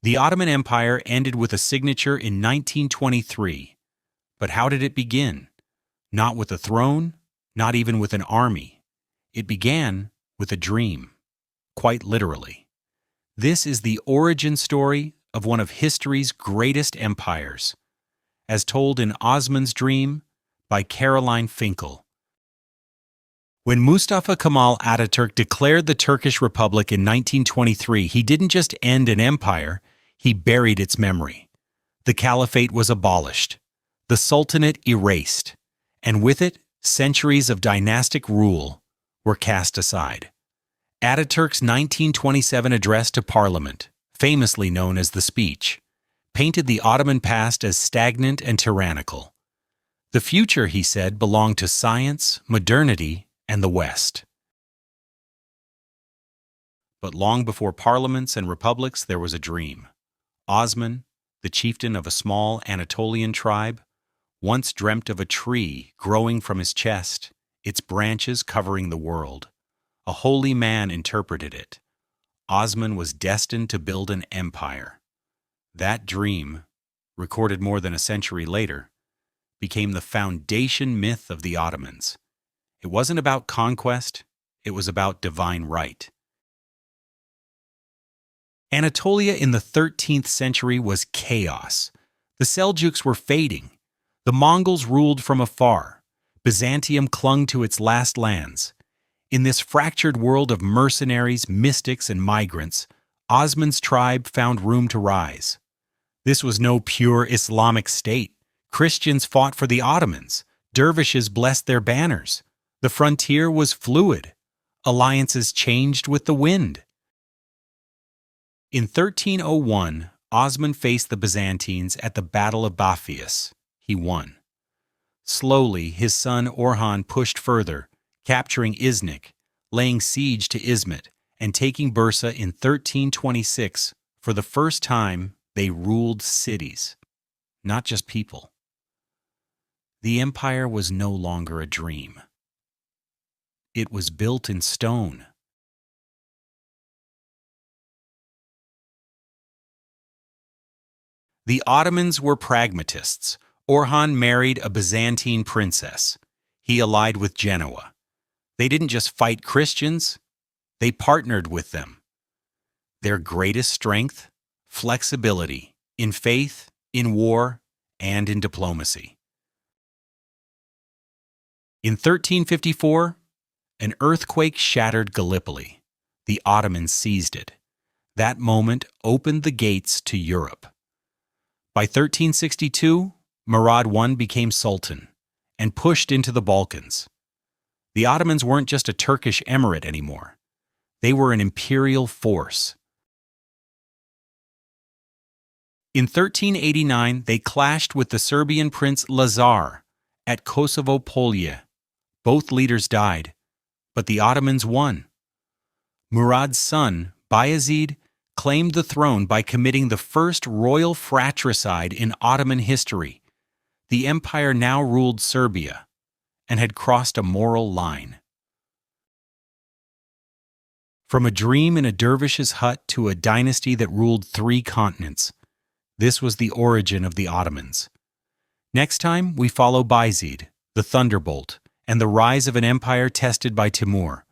The Ottoman Empire ended with a signature in 1923. But how did it begin? Not with a throne, not even with an army. It began with a dream, quite literally. This is the origin story of one of history's greatest empires, as told in Osman's Dream by Caroline Finkel. When Mustafa Kemal Ataturk declared the Turkish Republic in 1923, he didn't just end an empire, he buried its memory. The caliphate was abolished, the sultanate erased, and with it, centuries of dynastic rule were cast aside. Ataturk's 1927 address to Parliament, famously known as the Speech, painted the Ottoman past as stagnant and tyrannical. The future, he said, belonged to science, modernity, and the West. But long before parliaments and republics, there was a dream. Osman, the chieftain of a small Anatolian tribe, once dreamt of a tree growing from his chest, its branches covering the world. A holy man interpreted it. Osman was destined to build an empire. That dream, recorded more than a century later, became the foundation myth of the Ottomans. It wasn't about conquest, it was about divine right. Anatolia in the 13th century was chaos. The Seljuks were fading. The Mongols ruled from afar. Byzantium clung to its last lands. In this fractured world of mercenaries, mystics, and migrants, Osman's tribe found room to rise. This was no pure Islamic state. Christians fought for the Ottomans. Dervishes blessed their banners. The frontier was fluid. Alliances changed with the wind. In 1301, Osman faced the Byzantines at the Battle of Baphius. He won. Slowly, his son Orhan pushed further, capturing Iznik, laying siege to Izmit, and taking Bursa in 1326. For the first time, they ruled cities, not just people. The empire was no longer a dream. It was built in stone. The Ottomans were pragmatists. Orhan married a Byzantine princess. He allied with Genoa. They didn't just fight Christians, they partnered with them. Their greatest strength? Flexibility, in faith, in war, and in diplomacy. In 1354, an earthquake shattered Gallipoli. The Ottomans seized it. That moment opened the gates to Europe. By 1362, Murad I became sultan and pushed into the Balkans. The Ottomans weren't just a Turkish emirate anymore. They were an imperial force. In 1389, they clashed with the Serbian prince Lazar at Kosovo Polje. Both leaders died, but the Ottomans won. Murad's son, Bayezid, claimed the throne by committing the first royal fratricide in Ottoman history. The empire now ruled Serbia and had crossed a moral line. From a dream in a dervish's hut to a dynasty that ruled 3 continents, this was the origin of the Ottomans. Next time, we follow Bayezid, the thunderbolt, and the rise of an empire tested by Timur,